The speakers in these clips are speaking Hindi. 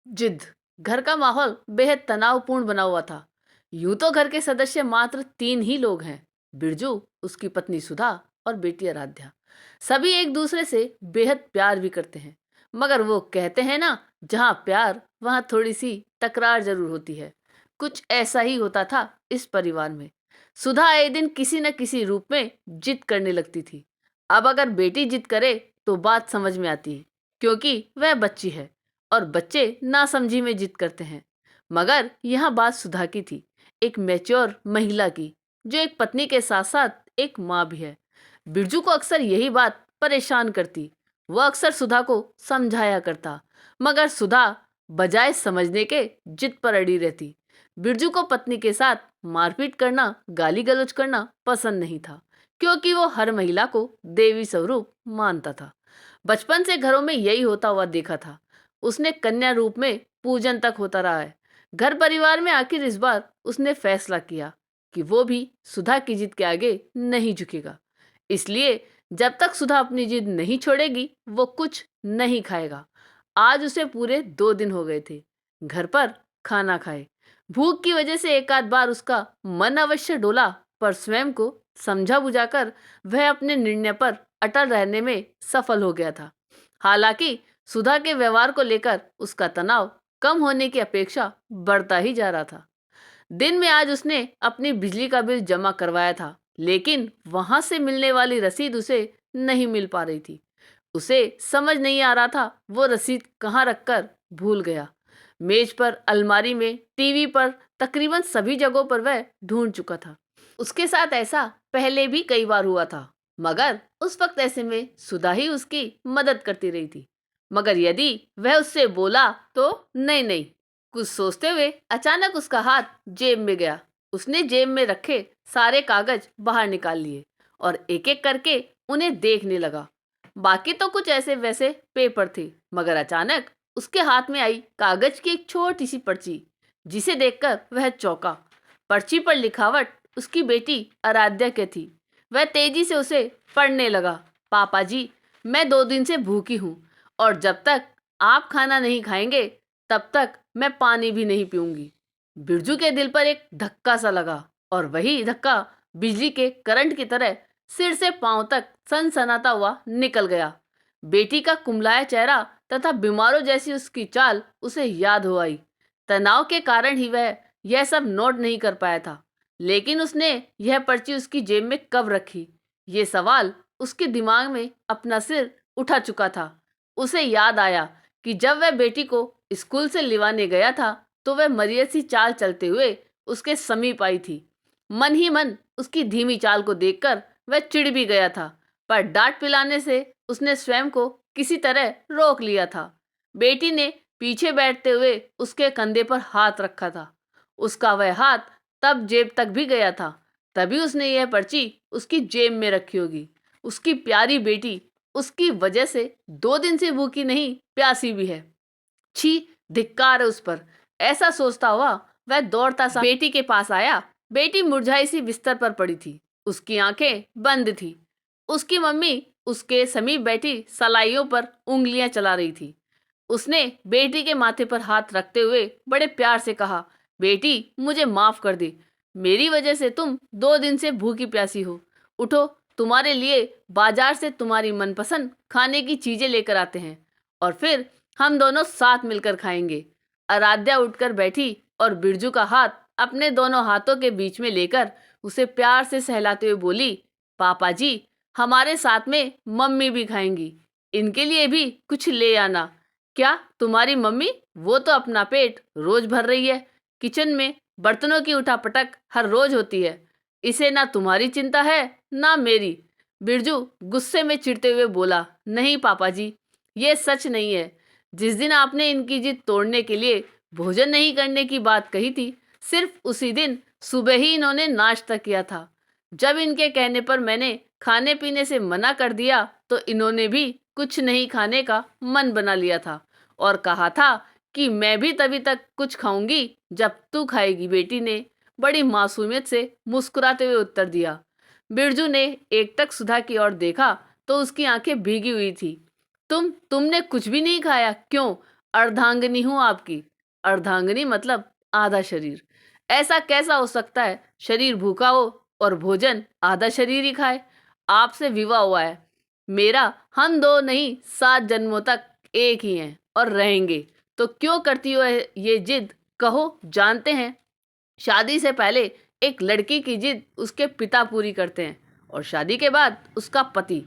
जिद। घर का माहौल बेहद तनावपूर्ण बना हुआ था। यूं तो घर के सदस्य मात्र 3 ही लोग हैं। बिरजू, उसकी पत्नी सुधा और बेटी आराध्या। सभी एक दूसरे से बेहद प्यार भी करते हैं। मगर वो कहते हैं ना, जहाँ प्यार वहाँ थोड़ी सी तकरार जरूर होती है। कुछ ऐसा ही होता था इस परिवार में। सुधा आए दिन किसी न किसी रूप में जिद करने लगती थी। अब अगर बेटी जिद करे तो बात समझ में आती है, क्योंकि वह बच्ची है और बच्चे नासमझी में जिद करते हैं। मगर यह बात सुधा की थी, एक मैच्योर महिला की, जो एक पत्नी के साथ साथ एक माँ भी है। बिरजू को अक्सर यही बात परेशान करती। वह अक्सर सुधा को समझाया करता, मगर सुधा बजाय समझने के जिद पर अड़ी रहती। बिरजू को पत्नी के साथ मारपीट करना, गाली गलौज करना पसंद नहीं था, क्योंकि वो हर महिला को देवी स्वरूप मानता था। बचपन से घरों में यही होता हुआ देखा था। उसने कन्या रूप में पूजन तक होता रहा है। घर परिवार में आखिर इस बार उसने फैसला किया कि वो भी सुधा की जिद के आगे नहीं झुकेगा। इसलिए जब तक सुधा अपनी जिद नहीं छोड़ेगी, वो कुछ नहीं खाएगा। आज उसे पूरे 2 दिन हो गए थे घर पर खाना खाए। भूख की वजह से एक आध बार उसका मन अवश्य डोला, पर स्वयं को समझा बुझाकर वह अपने निर्णय पर अटल रहने में सफल हो गया था। हालांकि सुधा के व्यवहार को लेकर उसका तनाव कम होने की अपेक्षा बढ़ता ही जा रहा था। दिन में आज उसने अपनी बिजली का बिल जमा करवाया था, लेकिन वहां से मिलने वाली रसीद उसे नहीं मिल पा रही थी। उसे समझ नहीं आ रहा था वो रसीद कहाँ रखकर भूल गया। मेज पर, अलमारी में, टीवी पर, तकरीबन सभी जगहों पर वह ढूंढ चुका था। उसके साथ ऐसा पहले भी कई बार हुआ था, मगर उस वक्त ऐसे में सुधा ही उसकी मदद करती रही थी। मगर यदि वह उससे बोला तो नहीं नहीं। कुछ सोचते हुए अचानक उसका हाथ जेब में गया। उसने जेब में रखे सारे कागज बाहर निकाल लिए और एक एक करके उन्हें देखने लगा। बाकी तो कुछ ऐसे वैसे पेपर थे, मगर अचानक उसके हाथ में आई कागज की एक छोटी सी पर्ची, जिसे देखकर वह चौंका। पर्ची पर लिखावट उसकी बेटी आराध्या की थी। वह तेजी से उसे पढ़ने लगा। पापा जी, मैं 2 दिन से भूखी हूँ और जब तक आप खाना नहीं खाएंगे तब तक मैं पानी भी नहीं पीऊंगी। बिरजू के दिल पर एक धक्का सा लगा और वही धक्का बिजली के करंट की तरह सिर से पांव तक सनसनाता हुआ निकल गया। बेटी का कुम्हलाया चेहरा तथा बीमारों जैसी उसकी चाल उसे याद हो आई। तनाव के कारण ही वह यह सब नोट नहीं कर पाया था, लेकिन उसने यह पर्ची उसकी जेब में कब रखी, ये सवाल उसके दिमाग में अपना सिर उठा चुका था। उसे याद आया कि जब वह बेटी को स्कूल से लिवाने गया था तो वह मरियत सी चाल चलते हुए उसके समीप आई थी। मन ही मन उसकी धीमी चाल को देखकर वह चिढ़ भी गया था, पर डांट पिलाने से उसने स्वयं को किसी तरह रोक लिया था। बेटी ने पीछे बैठते हुए उसके कंधे पर हाथ रखा था। उसका वह हाथ तब जेब तक भी गया था, तभी उसने यह पर्ची उसकी जेब में रखी होगी। उसकी प्यारी बेटी उसकी वजह से 2 दिन से भूखी नहीं, प्यासी भी है। छी, धिक्कार है उस पर। ऐसा सोचता हुआ वह दौड़ता सा बेटी के पास आया। बेटी मुरझाई सी बिस्तर पर पड़ी थी। उसकी आंखें बंद थी। उसकी मम्मी उसके समीप बैठी सलाइयों पर उंगलियां चला रही थी। उसने बेटी के माथे पर हाथ रखते हुए बड़े प्यार से कहा, बेटी, मुझे माफ कर दे। मेरी वजह से तुम 2 दिन से भूखी प्यासी हो। उठो, तुम्हारे लिए बाजार से तुम्हारी मनपसंद खाने की चीजें लेकर आते हैं और फिर हम दोनों साथ मिलकर खाएंगे। आराध्या उठकर बैठी और बिरजू का हाथ अपने दोनों हाथों के बीच में लेकर उसे प्यार से सहलाते हुए बोली, पापा जी, हमारे साथ में मम्मी भी खाएंगी। इनके लिए भी कुछ ले आना। क्या तुम्हारी मम्मी? वो तो अपना पेट रोज भर रही है। किचन में बर्तनों की उठापटक हर रोज होती है। इसे ना तुम्हारी चिंता है ना मेरी। बिरजू गुस्से में चिढ़ते हुए बोला, नहीं पापा जी, ये सच नहीं है। जिस दिन आपने इनकी जिद तोड़ने के लिए भोजन नहीं करने की बात कही थी, सिर्फ उसी दिन सुबह ही इन्होंने नाश्ता किया था। जब इनके कहने पर मैंने खाने पीने से मना कर दिया तो इन्होंने भी कुछ नहीं खाने का मन बना लिया था और कहा था कि मैं भी तभी तक कुछ खाऊंगी जब तू खाएगी। बेटी ने बड़ी मासूमियत से मुस्कुराते हुए उत्तर दिया। बिरजू ने एकटक सुधा की ओर देखा तो उसकी आंखें भीगी हुई थी। तुमने कुछ भी नहीं खाया क्यों? अर्धांगिनी हूं आपकी। अर्धांगिनी मतलब आधा शरीर। ऐसा कैसा हो सकता है, शरीर भूखा हो और भोजन आधा शरीर ही खाए। आपसे विवाह हुआ है मेरा, हम दो नहीं 7 जन्मों तक एक ही हैं और रहेंगे। तो क्यों करती हो ये जिद, कहो जानते हैं। शादी से पहले एक लड़की की जिद उसके पिता पूरी करते हैं और शादी के बाद उसका पति।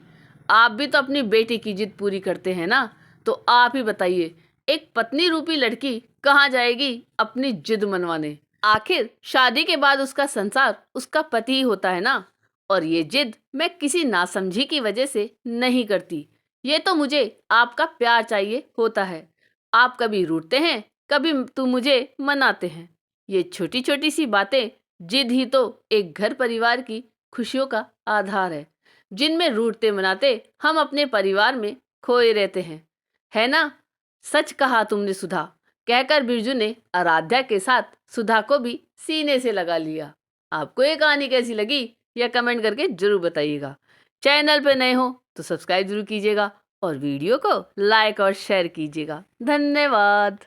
आप भी तो अपनी बेटी की जिद पूरी करते हैं ना। तो आप ही बताइए, एक पत्नी रूपी लड़की कहाँ जाएगी अपनी जिद मनवाने। आखिर शादी के बाद उसका संसार उसका पति ही होता है ना। और ये जिद मैं किसी नासमझी की वजह से नहीं करती। ये तो मुझे आपका प्यार चाहिए होता है। आप कभी रूठते हैं, कभी तो मुझे मनाते हैं। ये छोटी छोटी सी बातें, जिद ही तो एक घर परिवार की खुशियों का आधार है, जिनमें रूठते मनाते हम अपने परिवार में खोए रहते हैं। है ना। सच कहा तुमने सुधा, कहकर बिरजू ने आराध्या के साथ सुधा को भी सीने से लगा लिया। आपको ये कहानी कैसी लगी, या कमेंट करके जरूर बताइएगा। चैनल पे नए हो तो सब्सक्राइब जरूर कीजिएगा और वीडियो को लाइक और शेयर कीजिएगा। धन्यवाद।